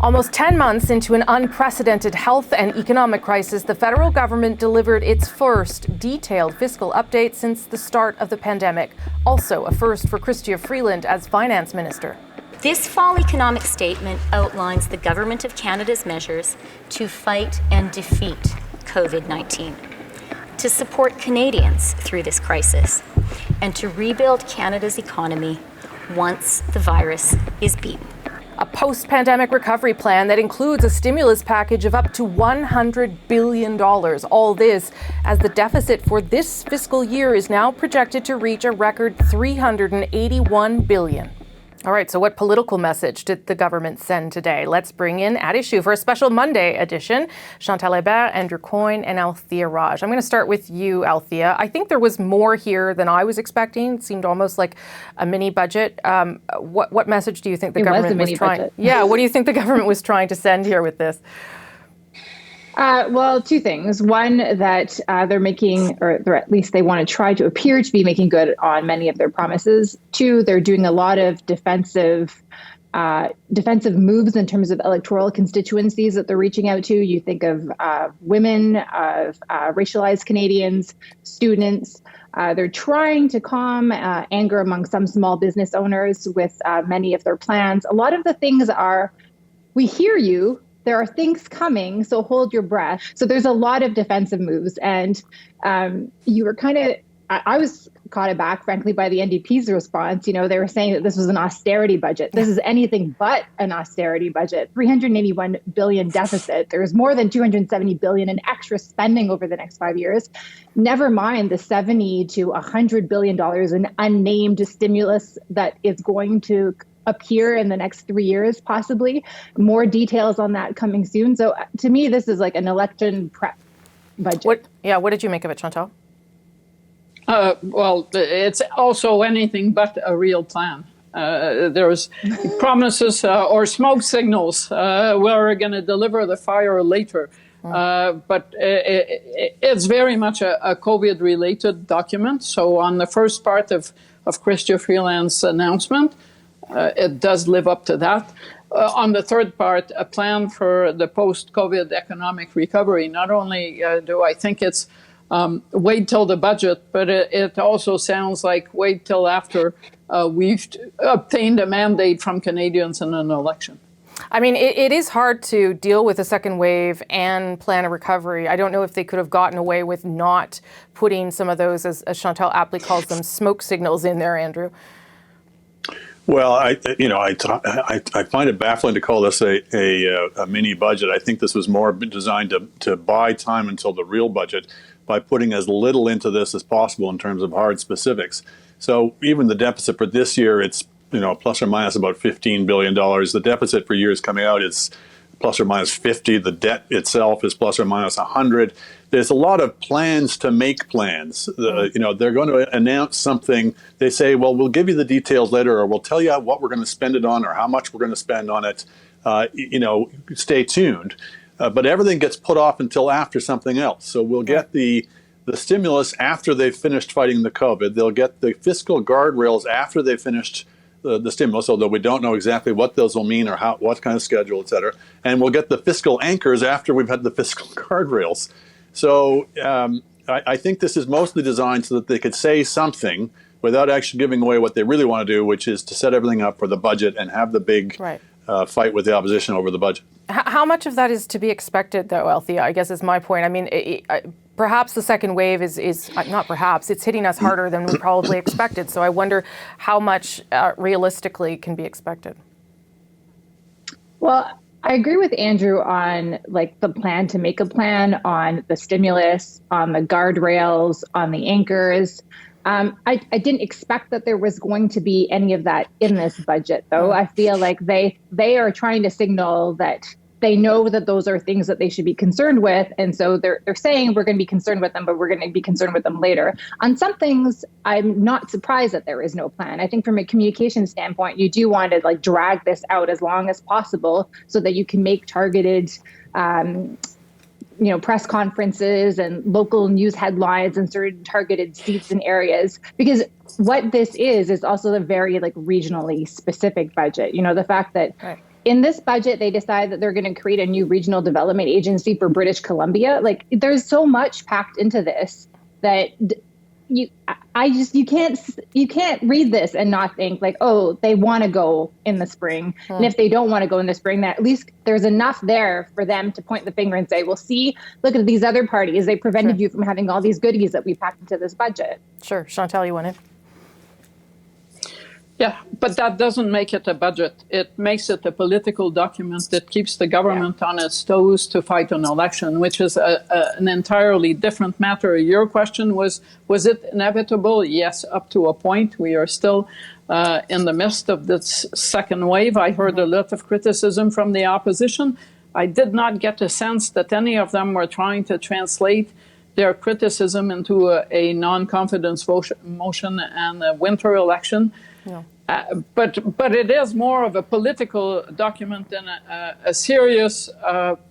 Almost 10 months into an unprecedented health and economic crisis, the federal government delivered its first detailed fiscal update since the start of the pandemic. Also a first for Chrystia Freeland as finance minister. This fall economic statement outlines the Government of Canada's measures to fight and defeat COVID-19, to support Canadians through this crisis, and to rebuild Canada's economy once the virus is beaten. A post-pandemic recovery plan that includes a stimulus package of up to $100 billion. All this as the deficit for this fiscal year is now projected to reach a record $381 billion. All right, so what political message did the government send today? Let's bring in At Issue for a special Monday edition. Chantal Hébert, Andrew Coyne, and Althea Raj. I'm going to start with you, Althea. I think there was more here than I was expecting. It seemed almost like a mini budget. What message do you think the government was trying? Budget. Yeah, what do you think the government was trying to send here with this? Well, two things. One, that they're making, or at least they want to try to appear to be making good on many of their promises. Two, they're doing a lot of defensive moves in terms of electoral constituencies that they're reaching out to. You think of women, of racialized Canadians, students. They're trying to calm anger among some small business owners with many of their plans. A lot of the things are, we hear you. There are things coming, so hold your breath. So there's a lot of defensive moves. And you were I was caught aback, frankly, by the NDP's response. You know, they were saying that this was an austerity budget. This is anything but an austerity budget. $381 billion deficit. There's more than $270 billion in extra spending over the next 5 years. Never mind the $70 to $100 billion in unnamed stimulus that is going to appear in the next 3 years, possibly. More details on that coming soon. So to me, this is like an election prep budget. What did you make of it, Chantal? Well, it's also anything but a real plan. There's promises or smoke signals. We're going to deliver the fire later. But it's very much a COVID-related document. So on the first part of Chrystia Freeland's announcement, it does live up to that. On the third part, a plan for the post-COVID economic recovery. Not only do I think it's wait till the budget, but it also sounds like wait till after we've obtained a mandate from Canadians in an election. I mean, it is hard to deal with a second wave and plan a recovery. I don't know if they could have gotten away with not putting some of those, as Chantal aptly calls them, smoke signals in there, Andrew. Well, I find it baffling to call this a mini budget. I think this was more designed to buy time until the real budget by putting as little into this as possible in terms of hard specifics. So even the deficit for this year, it's plus or minus about $15 billion. The deficit for years coming out, it's plus or minus 50. The debt itself is plus or minus 100. There's a lot of plans to make plans. They're going to announce something. They say, well, we'll give you the details later, or we'll tell you what we're going to spend it on or how much we're going to spend on it. Stay tuned. But everything gets put off until after something else. So we'll get the stimulus after they've finished fighting the COVID. They'll get the fiscal guardrails after they've finished the stimulus, although we don't know exactly what those will mean or what kind of schedule, et cetera. And we'll get the fiscal anchors after we've had the fiscal guardrails. So I think this is mostly designed so that they could say something without actually giving away what they really want to do, which is to set everything up for the budget and have the big fight with the opposition over the budget. How much of that is to be expected, though, Althea, I guess is my point. I mean, perhaps the second wave is not perhaps, it's hitting us harder than we probably expected. So I wonder how much realistically can be expected. Well, I agree with Andrew on the plan to make a plan, on the stimulus, on the guardrails, on the anchors. I didn't expect that there was going to be any of that in this budget, though. I feel like they are trying to signal that they know that those are things that they should be concerned with. And so they're saying we're going to be concerned with them, but we're going to be concerned with them later. On some things, I'm not surprised that there is no plan. I think from a communication standpoint, you do want to drag this out as long as possible so that you can make targeted press conferences and local news headlines and certain targeted seats and areas, because what this is also a very regionally specific budget. The fact that in this budget, they decide that they're going to create a new regional development agency for British Columbia. Like, there's so much packed into this that you can't read this and not think like, oh, they want to go in the spring. And if they don't want to go in the spring, that at least there's enough there for them to point the finger and say, well, see, look at these other parties. They prevented you from having all these goodies that we packed into this budget. Sure. Chantal, you want in? Yeah, but that doesn't make it a budget. It makes it a political document that keeps the government on its toes to fight an election, which is an entirely different matter. Your question was it inevitable? Yes, up to a point. We are still in the midst of this second wave. I heard a lot of criticism from the opposition. I did not get a sense that any of them were trying to translate their criticism into a non-confidence motion and a winter election. No. But it is more of a political document than a serious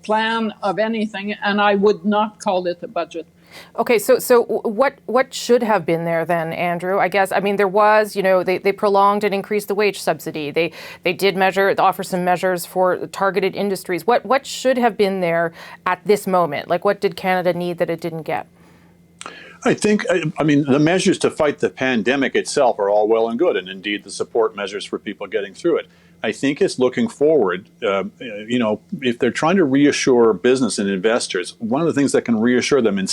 plan of anything, and I would not call it a budget. Okay, so what should have been there then, Andrew? I guess, I mean, there was, they prolonged and increased the wage subsidy. They did offer some measures for targeted industries. What should have been there at this moment? Like, what did Canada need that it didn't get? I think, the measures to fight the pandemic itself are all well and good, and indeed the support measures for people getting through it. I think it's looking forward. If they're trying to reassure business and investors, one of the things that can reassure them is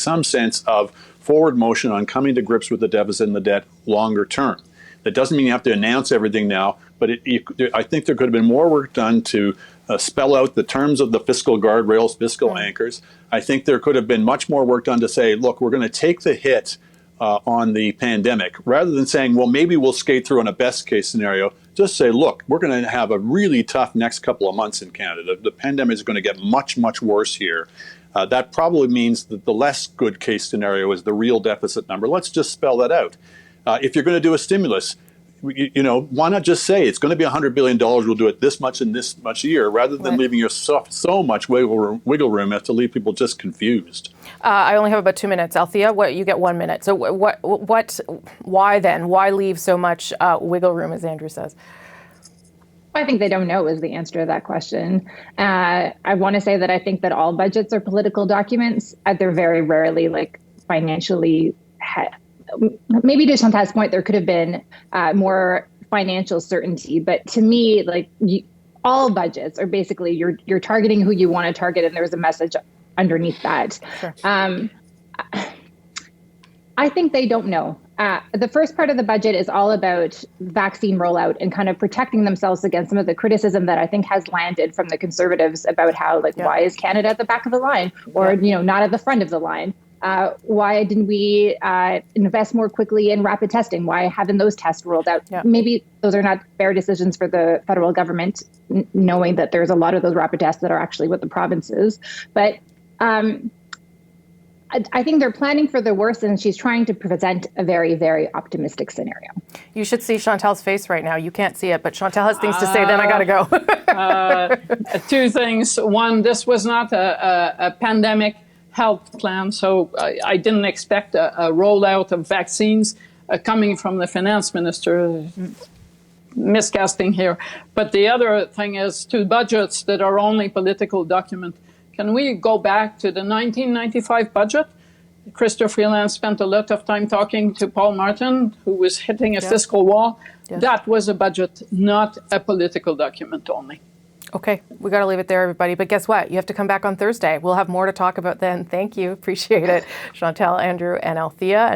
some sense of forward motion on coming to grips with the deficit and the debt longer term. That doesn't mean you have to announce everything now, but I think there could have been more work done to spell out the terms of the fiscal guardrails, fiscal anchors. I think there could have been much more work done to say, look, we're going to take the hit on the pandemic, rather than saying, well, maybe we'll skate through on a best case scenario. Just say, look, we're going to have a really tough next couple of months in Canada. The pandemic is going to get much, much worse here. That probably means that the less good case scenario is the real deficit number. Let's just spell that out. If you're going to do a stimulus, why not just say it's going to be $100 billion, we'll do it this much in this much a year, rather than leaving yourself so much wiggle room as to leave people just confused. I only have about 2 minutes. Althea, you get 1 minute. So why then? Why leave so much wiggle room, as Andrew says? I think they don't know is the answer to that question. I want to say that I think that all budgets are political documents. They're very rarely financially maybe to Chantal's point, there could have been more financial certainty. But to me, all budgets are basically you're targeting who you want to target, and there's a message underneath that. Sure. I think they don't know. The first part of the budget is all about vaccine rollout and kind of protecting themselves against some of the criticism that I think has landed from the Conservatives about how, why is Canada at the back of the line or, not at the front of the line? Why didn't we invest more quickly in rapid testing? Why haven't those tests rolled out? Yeah. Maybe those are not fair decisions for the federal government, knowing that there's a lot of those rapid tests that are actually with the provinces. But I think they're planning for the worst, and she's trying to present a very, very optimistic scenario. You should see Chantal's face right now. You can't see it, but Chantal has things to say, then I got to go. Two things. One, this was not a pandemic health plan, so I didn't expect a rollout of vaccines coming from the finance minister. Miscasting here. But the other thing is, to budgets that are only political document, can we go back to the 1995 budget? Chrysler Freeland spent a lot of time talking to Paul Martin, who was hitting a fiscal wall. Yes. That was a budget, not a political document only. Okay, we got to leave it there, everybody. But guess what? You have to come back on Thursday. We'll have more to talk about then. Thank you. Appreciate it. Chantal, Andrew, and Althea.